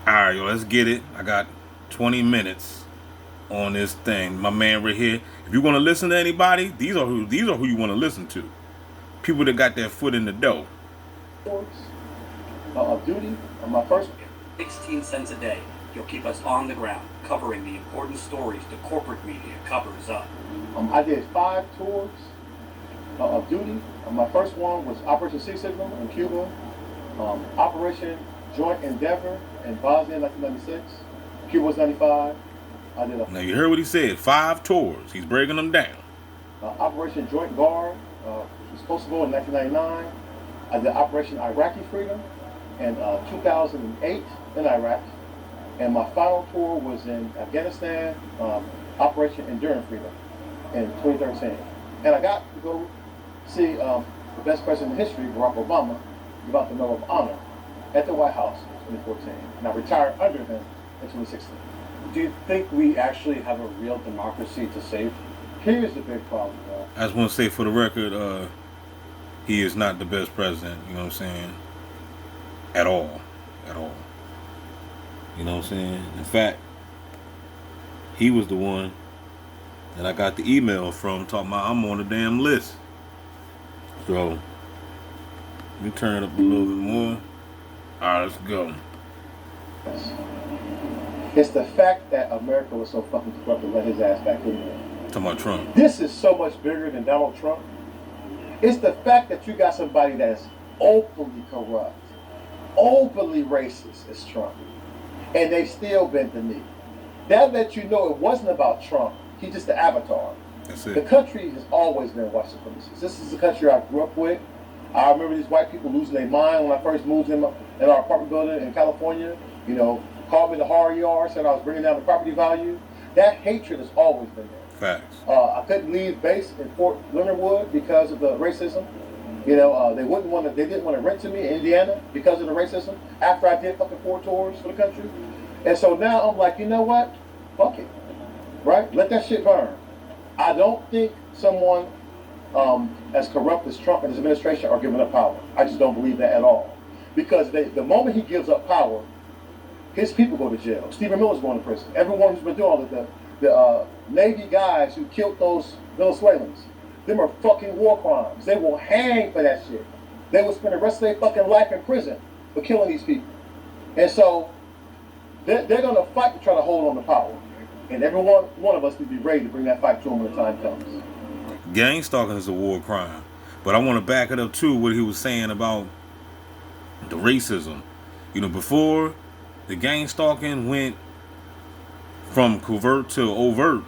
All right, yo, let's get it. I got 20 minutes on this thing. My man right here. If you want to listen to anybody, these are who you want to listen to. People that got their foot in the dough. Of duty on my first 16 cents a day. You'll keep us on the ground, covering the important stories the corporate media covers up. I did 5 tours of duty. My first one was Operation Sea Signal in Cuba, Operation Joint Endeavor in Bosnia in 1996, Cuba was 95. I did Now you heard what he said. 5 tours. He's breaking them down. Operation Joint Guard, which was supposed to go in 1999. I did Operation Iraqi Freedom in 2008 in Iraq. And my final tour was in Afghanistan, Operation Enduring Freedom in 2013. And I got to go see the best president in history, Barack Obama, give out the Medal of Honor at the White House in 2014. And I retired under him in 2016. Do you think we actually have a real democracy to save? Here's the big problem, though. I just want to say for the record, he is not the best president, you know what I'm saying? At all. At all. You know what I'm saying? In fact, he was the one that I got the email from talking about I'm on the damn list. So, let me turn it up a little bit more. Alright, let's go. It's the fact that America was so fucking corrupt to let his ass back in there. Talking about Trump. This is so much bigger than Donald Trump. It's the fact that you got somebody that is openly corrupt, openly racist as Trump, and they still bent the knee. That lets you know it wasn't about Trump. He's just the avatar. That's The it. country has always been white supremacist. This is the country I grew up with. I remember these white people losing their mind when I first moved in our apartment building in California. You know, called me the horror yard, said I was bringing down the property value. That hatred has always been there. Facts. I couldn't leave base in Fort Leonard Wood because of the racism. You know, they didn't want to rent to me in Indiana because of the racism after I did fucking 4 tours for the country. And so now I'm like, you know what? Fuck it. Right? Let that shit burn. I don't think someone as corrupt as Trump and his administration are giving up power. I just don't believe that at all. Because the moment he gives up power, his people go to jail. Stephen Miller's going to prison. Everyone who's been doing all of the Navy guys who killed those Venezuelans, them are fucking war crimes. They will hang for that shit. They will spend the rest of their fucking life in prison for killing these people. And so they're going to fight to try to hold on to power. And every one of us need to be ready to bring that fight to them when the time comes. Gang stalking is a war crime. But I want to back it up too, what he was saying about the racism. You know, before the gang stalking went from covert to overt,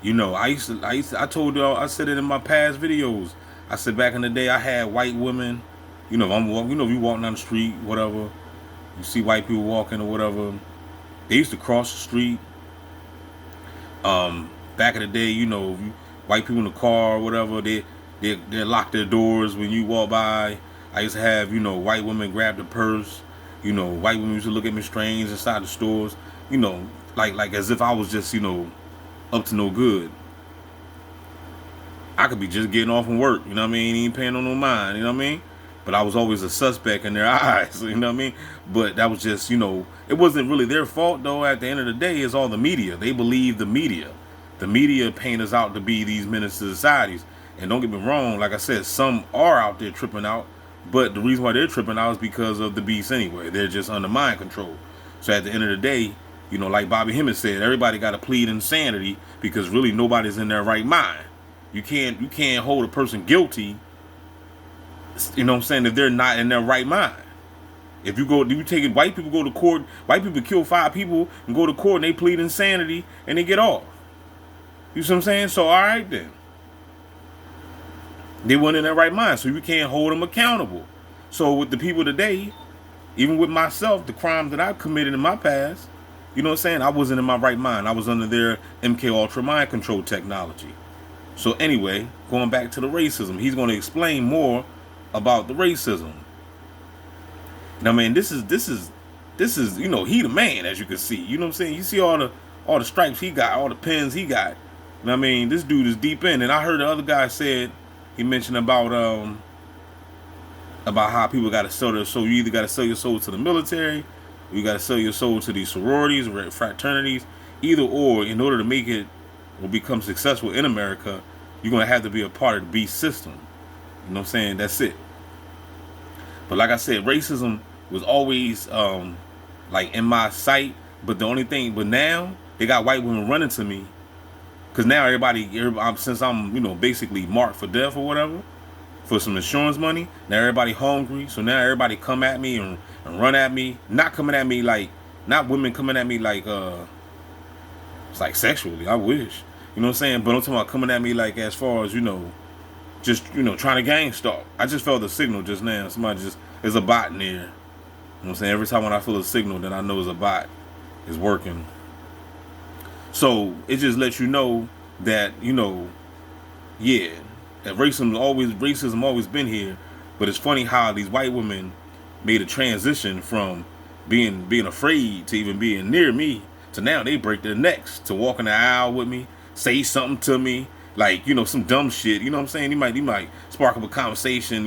you know, I told y'all, I said it in my past videos. I said back in the day I had white women, you know, if you walking down the street, whatever, you see white people walking or whatever, they used to cross the street. Back in the day, you know, white people in the car or whatever, they lock their doors when you walk by. I used to have, you know, white women grab the purse. You know, white women used to look at me strange inside the stores. You know, like as if I was just, you know, up to no good. I could be just getting off from work, you know what I mean? Ain't paying on no mind, you know what I mean? But I was always a suspect in their eyes, you know what I mean? But that was just, you know, it wasn't really their fault, though. At the end of the day, it's all the media. They believe the media. The media paint us out to be these menaces to societies. And don't get me wrong, like I said, some are out there tripping out. But the reason why they're tripping out is because of the beast anyway. They're just under mind control. So at the end of the day, you know, like Bobby Hemmings said, everybody got to plead insanity because really nobody's in their right mind. You can't hold a person guilty, you know what I'm saying, if they're not in their right mind. If you take it, white people go to court, white people kill 5 people and go to court and they plead insanity and they get off. You see what I'm saying? So all right then. They weren't in their right mind, so you can't hold them accountable. So with the people today, even with myself, the crimes that I've committed in my past, you know what I'm saying, I wasn't in my right mind. I was under their MK Ultra mind control technology. So anyway, going back to the racism, he's going to explain more about the racism. Now, man, this is, you know, he the man, as you can see. You know what I'm saying? You see all the stripes he got, all the pins he got. You know what I mean? This dude is deep in. And I heard the other guy said, he mentioned about how people got to sell their soul. You either got to sell your soul to the military You got to sell your soul to these sororities or fraternities. Either or, in order to make it or become successful in America, you're going to have to be a part of the beast system. You know what I'm saying? That's it. But like I said, racism was always like in my sight. But the only thing, but now they got white women running to me. Because now everybody, since I'm, basically marked for death or whatever, for some insurance money, now everybody hungry. So now everybody come at me and run at me. Not coming at me like, not women coming at me like, it's like sexually. I wish. You know what I'm saying? But I'm talking about coming at me like as far as, just, trying to gang stalk. I just felt the signal just now. There's a bot in there. You know what I'm saying? Every time when I feel a signal, then I know it's a bot. It's working. So it just lets you know that, yeah, that racism always been here. But it's funny how these white women made a transition from being afraid to even being near me to now they break their necks to walk in the aisle with me, say something to me, like, some dumb shit. You know what I'm saying? He might spark up a conversation,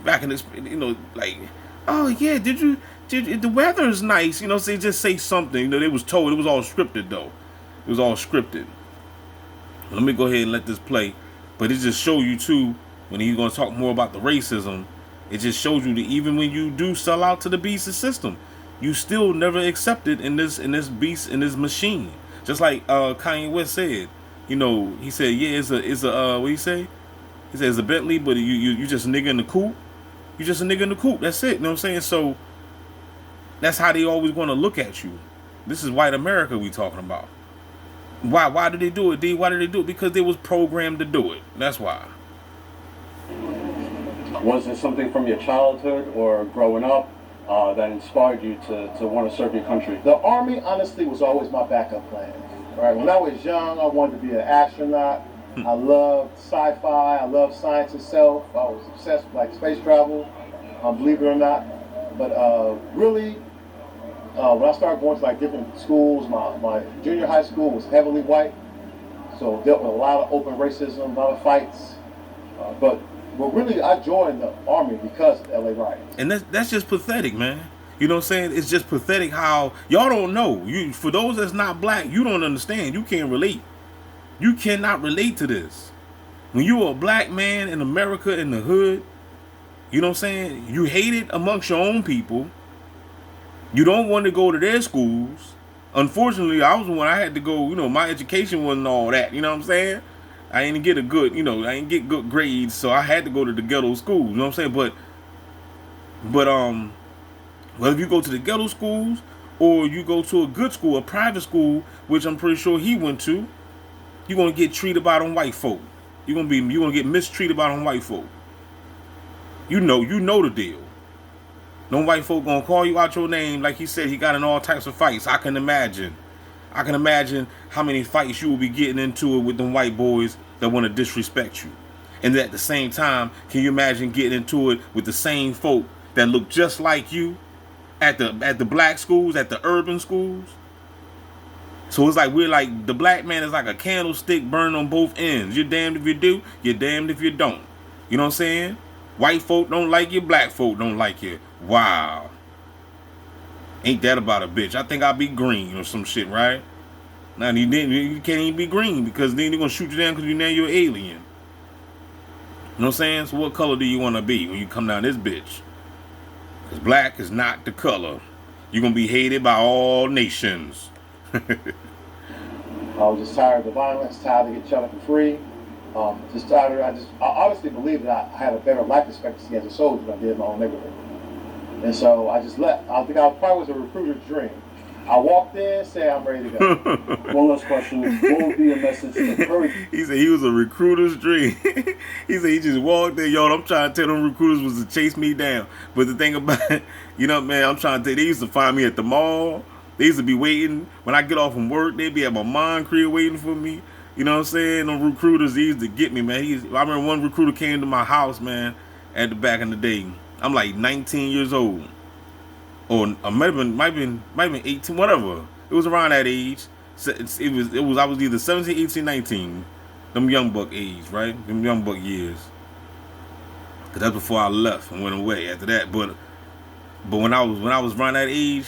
back in this, like, oh yeah, did the weather's nice, say just say something. They was told it was all scripted though. It was all scripted. Let me go ahead and let this play. But it just show you too, when he's gonna talk more about the racism, it just shows you that even when you do sell out to the beast system, you still never accepted in this beast, in this machine. Just like Kanye West said, he said, yeah, it's a what he say? He said it's a Bentley, but you just a nigga in the coupe. You just a nigga in the coupe. That's it. You know what I'm saying? So that's how they always want to look at you. This is white America we talking about. Why did they do it, D? Why did they do it? Because they was programmed to do it. That's why. Was it something from your childhood or growing up that inspired you to want to serve your country? The Army, honestly, was always my backup plan. Right? When I was young, I wanted to be an astronaut. I loved sci-fi. I loved science itself. I was obsessed with like space travel, believe it or not. But really, when I started going to like different schools, my junior high school was heavily white, so dealt with a lot of open racism, a lot of fights. But really, I joined the Army because of LA riots. And that's just pathetic, man. You know what I'm saying? It's just pathetic how y'all don't know. For those that's not black, you don't understand. You can't relate. You cannot relate to this. When you're a black man in America in the hood, you know what I'm saying? You hate it amongst your own people. You don't want to go to their schools. Unfortunately, I was when I had to go, my education wasn't all that. You know what I'm saying? I didn't get I didn't get good grades, so I had to go to the ghetto schools. You know what I'm saying? But whether you go to the ghetto schools or you go to a good school, a private school, which I'm pretty sure he went to, you're gonna get treated by them white folk. You're gonna get mistreated by them white folk. You know the deal. No white folk gonna call you out your name like he said he got in all types of fights. I can imagine how many fights you will be getting into it with them white boys that want to disrespect you. And at the same time, can you imagine getting into it with the same folk that look just like you at the black schools, at the urban schools? So it's like the black man is like a candlestick burned on both ends. You're damned if you do, you're damned if you don't. You know what I'm saying? White folk don't like you, black folk don't like you. Wow. Ain't that about a bitch? I think I'll be green or some shit, right? Now you can't even be green because then they're gonna shoot you down because you're an alien. You know what I'm saying? So what color do you want to be when you come down this bitch? Because black is not the color. You're gonna be hated by all nations. I was just tired of the violence, tired of getting shot up for free. Just tired. I honestly believe that I had a better life expectancy as a soldier than I did in my own neighborhood. And so I just left. I think I probably was a recruiter's dream. I walked in, said I'm ready to go. One last question. What would be a message to encourage? He said he was a recruiter's dream. He said he just walked in. Yo, I'm trying to tell them recruiters was to chase me down. But the thing about it, man, I'm trying to tell you, they used to find me at the mall. They used to be waiting. When I get off from work, they'd be at my mom crib waiting for me. You know what I'm saying? Them recruiters, they used to get me, man. I remember one recruiter came to my house, man, at the back in the day. I'm like 19 years old. Or might have been 18, whatever. It was around that age. I was either 17, 18, 19. Them young buck age, right? Them young buck years. Cause that's before I left and went away after that. But But when I was around that age,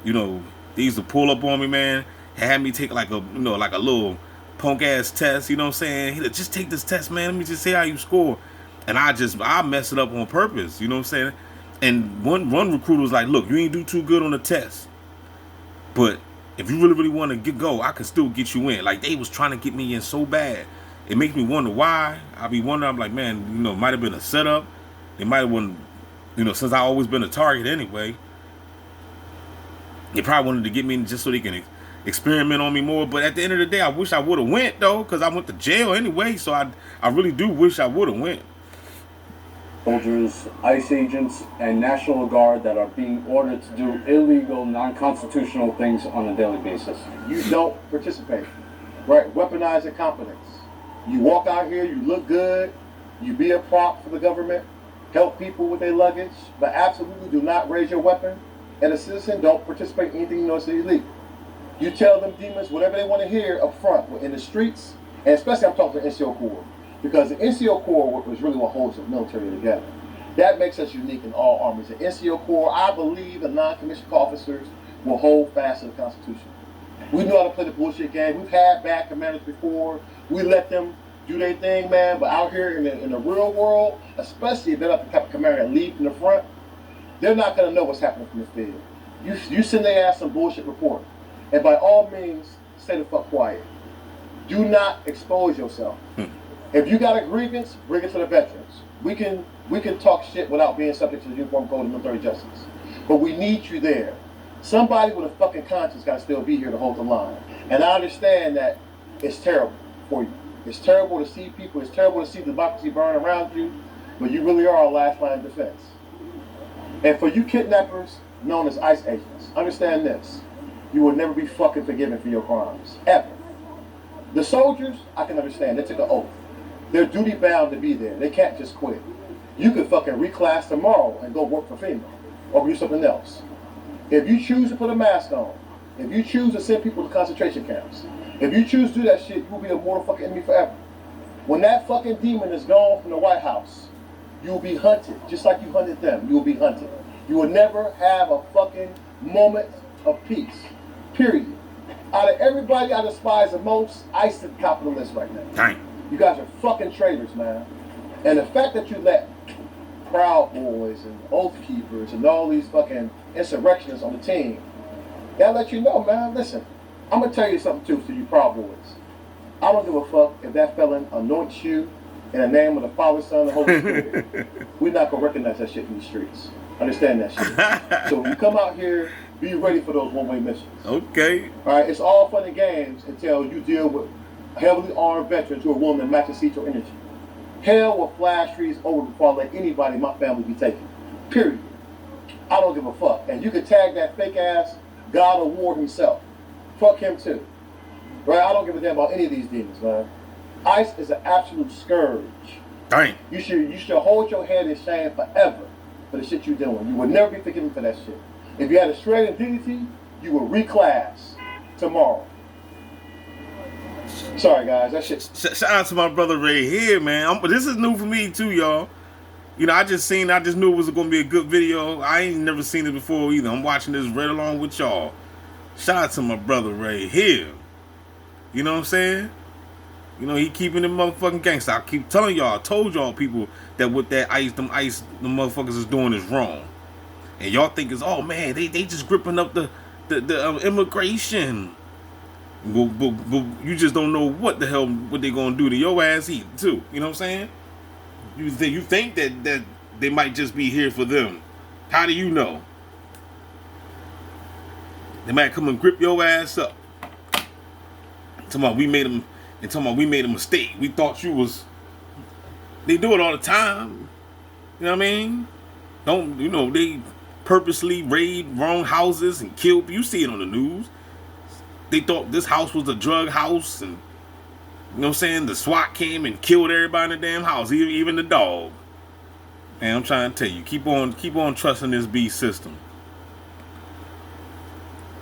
you know, they used to pull up on me, man. Had me take like a like a little punk ass test. You know what I'm saying? He like, just take this test, man. Let me just see how you score. And I mess it up on purpose. You know what I'm saying? And one recruiter was like, look, you ain't do too good on the test, but if you really want to go, I can still get you in. Like, they was trying to get me in so bad. It makes me wonder why. I be wondering, I'm like, man, might have been a setup. They might have wanted, since I always been a target anyway. They probably wanted to get me in just so they can experiment on me more. But at the end of the day, I wish I would have went, though, because I went to jail anyway. So I really do wish I would have went. Soldiers, ICE agents, and National Guard that are being ordered to do illegal, non-constitutional things on a daily basis. You don't participate, right? Weaponize incompetence. You walk out here, you look good, you be a prop for the government, help people with their luggage, but absolutely do not raise your weapon. And a citizen, don't participate in anything you know is illegal. You tell them demons whatever they want to hear up front in the streets, and especially I'm talking to NCO Corps. Because the NCO Corps was really what holds the military together. That makes us unique in all armies. The NCO Corps, I believe, the non-commissioned officers will hold fast to the Constitution. We know how to play the bullshit game. We've had bad commanders before. We let them do their thing, man. But out here in the real world, especially if they're not the type of commander that lead from the front, they're not going to know what's happening from the field. You send their ass some bullshit report. And by all means, stay the fuck quiet. Do not expose yourself. If you got a grievance, bring it to the veterans. We can talk shit without being subject to the Uniform Code of Military Justice. But we need you there. Somebody with a fucking conscience got to still be here to hold the line. And I understand that it's terrible for you. It's terrible to see people. It's terrible to see democracy burn around you. But you really are our last line of defense. And for you kidnappers known as ICE agents, understand this. You will never be fucking forgiven for your crimes. Ever. The soldiers, I can understand. They took an oath. They're duty bound to be there. They can't just quit. You could fucking reclass tomorrow and go work for FEMA or do something else. If you choose to put a mask on, if you choose to send people to concentration camps, if you choose to do that shit, you will be a mortal fucking enemy forever. When that fucking demon is gone from the White House, you will be hunted, just like you hunted them. You will be hunted. You will never have a fucking moment of peace. Period. Out of everybody I despise the most, ICE is at the top of the list right now. Dang. You guys are fucking traitors, man. And the fact that you let Proud Boys and Oath Keepers and all these fucking insurrectionists on the team, that let you know, man, listen, I'm going to tell you something too to you Proud Boys. I don't give a fuck if that felon anoints you in the name of the Father, Son, and the Holy Spirit. We're not going to recognize that shit in the streets. Understand that shit. So when you come out here, be ready for those one-way missions. Okay. All right, it's all fun and games until you deal with heavily armed veterans who are willing to match and seat your energy. Hell will flash trees over before I let anybody in my family be taken. Period. I don't give a fuck. And you can tag that fake ass God of War himself. Fuck him too. Right? I don't give a damn about any of these demons, man. ICE is an absolute scourge. Dang. You should hold your head in shame forever for the shit you're doing. You will never be forgiven for that shit. If you had a shred of dignity, you will reclass tomorrow. Sorry, guys. That shit. Shout out to my brother Ray here, man. This is new for me too, y'all. I just knew it was going to be a good video. I ain't never seen it before either. I'm watching this right along with y'all. Shout out to my brother Ray here. You know what I'm saying? He keeping the motherfucking gangster. I keep telling y'all, I told y'all people that what that them motherfuckers is doing is wrong. And y'all think it's, oh man, they just gripping up the immigration. But you just don't know what the hell what they gonna do to your ass either too. You know what I'm saying? You think that they might just be here for them. How do you know? They might come and grip your ass up. Talking about we made a mistake. We thought you was. They do it all the time. You know what I mean? They purposely raid wrong houses and kill people. You see it on the news. They thought this house was a drug house, and you know what I'm saying? The SWAT came and killed everybody in the damn house, even the dog. Man, I'm trying to tell you, keep on trusting this beast system.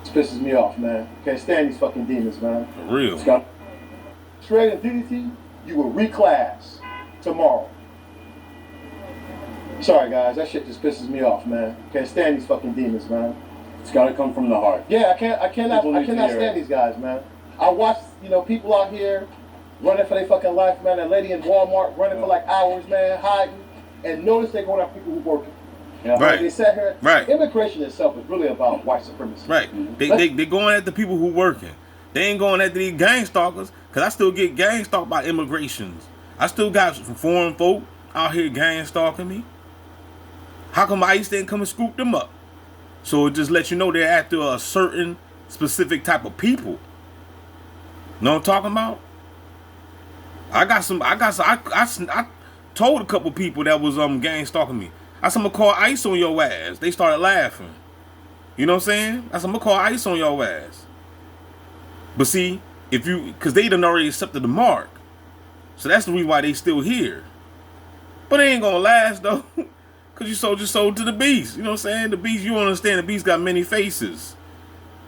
This pisses me off, man. Can't stand these fucking demons, man. For real. Scott, shred of dignity, you will reclass tomorrow. Sorry, guys, that shit just pisses me off, man. Can't stand these fucking demons, man. It's got to come from the heart. Yeah, I cannot People need to hear stand it. these guys, man. I watch, people out here running for their fucking life, man. That lady in Walmart running for like hours, man, hiding, and notice they're going after people who working. Yeah. Right. They sat here. Right. Immigration itself is really about white supremacy. Right. They going at the people who working. They ain't going after these gang stalkers, because I still get gang stalked by immigrations. I still got some foreign folk out here gang stalking me. How come ICE didn't come and scoop them up? So it just lets you know they're after a certain specific type of people. Know what I'm talking about? I told a couple people that was gang stalking me. I said, I'm gonna call ICE on your ass. They started laughing. You know what I'm saying? I said, I'm gonna call ICE on your ass. But see, because they done already accepted the mark. So that's the reason why they still here. But it ain't gonna last though. Cause you sold to the beast. You know what I'm saying? The beast, you understand, the beast got many faces.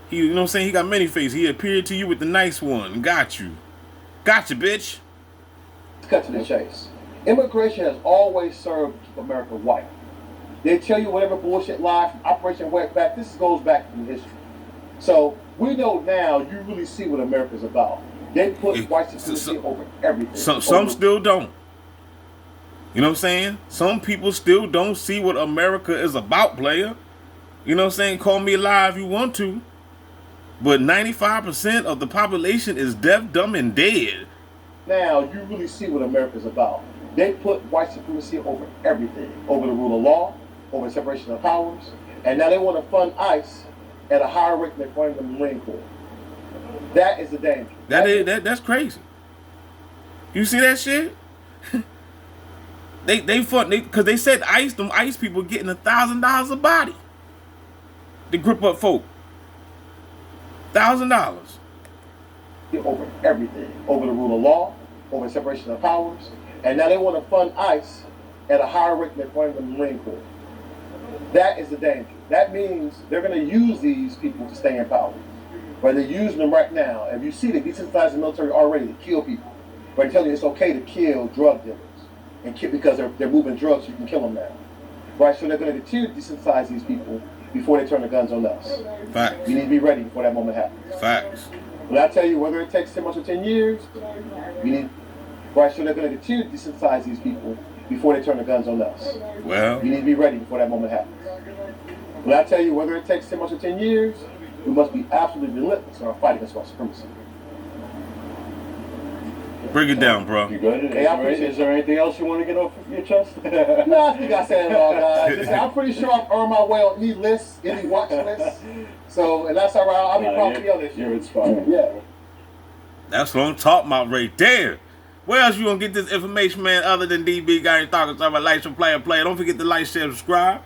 You know what I'm saying? He got many faces. He appeared to you with the nice one and got you. Got you, bitch. Let's cut to the chase. Immigration has always served to keep America white. They tell you whatever bullshit lie from Operation Wetback. This goes back in history. So we know now you really see what America's about. They put white supremacy over everything. Some still don't. You know what I'm saying? Some people still don't see what America is about, player. You know what I'm saying? Call me a lie if you want to. But 95% of the population is deaf, dumb, and dead. Now you really see what America's about. They put white supremacy over everything. Over the rule of law, over separation of powers. And now they want to fund ICE at a higher rate than they're funding the Marine Corps. That is the danger. That's crazy. You see that shit? They fund because they said them ICE people getting $1,000 a body to grip up folk. $1,000 over everything, over the rule of law, over separation of powers, and now they want to fund ICE at a higher rate than they're funding the Marine Corps. That is the danger. That means they're going to use these people to stay in power. But they're using them right now. If you see, they desensitized the military already to kill people. But they tell you it's okay to kill drug dealers and because they're moving drugs, so you can kill them now. Right? So they're going to continue to desensitize these people before they turn the guns on us. Facts. You need to be ready before that moment happens. Facts. But I tell you, whether it takes 10 months or 10 years, we need. Right? So they're going to continue to desensitize these people before they turn the guns on us. Well, You need to be ready before that moment happens. But I tell you, whether it takes 10 months or 10 years, we must be absolutely relentless in our fight against white supremacy. break it down, bro. You good? Hey, I appreciate Is there anything else you want to get off your chest? No, I think I said it all, guys. Listen, I'm pretty sure I've earned my way on any lists, any watch lists. So, and that's all right. I'll be proud to be on this shit. You're inspired. Yeah. That's what I'm talking about right there. Where else you gonna get this information, man, other than DB got any talking about like some player. Don't forget to like, share, subscribe.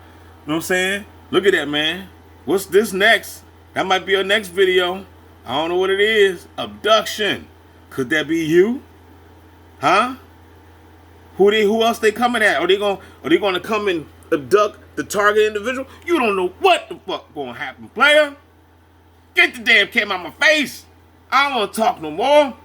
You know what I'm saying? Look at that, man. What's this next? That might be our next video. I don't know what it is. Abduction. Could that be you? Huh? Who else they coming at? Are they gonna come and abduct the target individual? You don't know what the fuck gonna happen, player. Get the damn camera out my face. I don't wanna talk no more.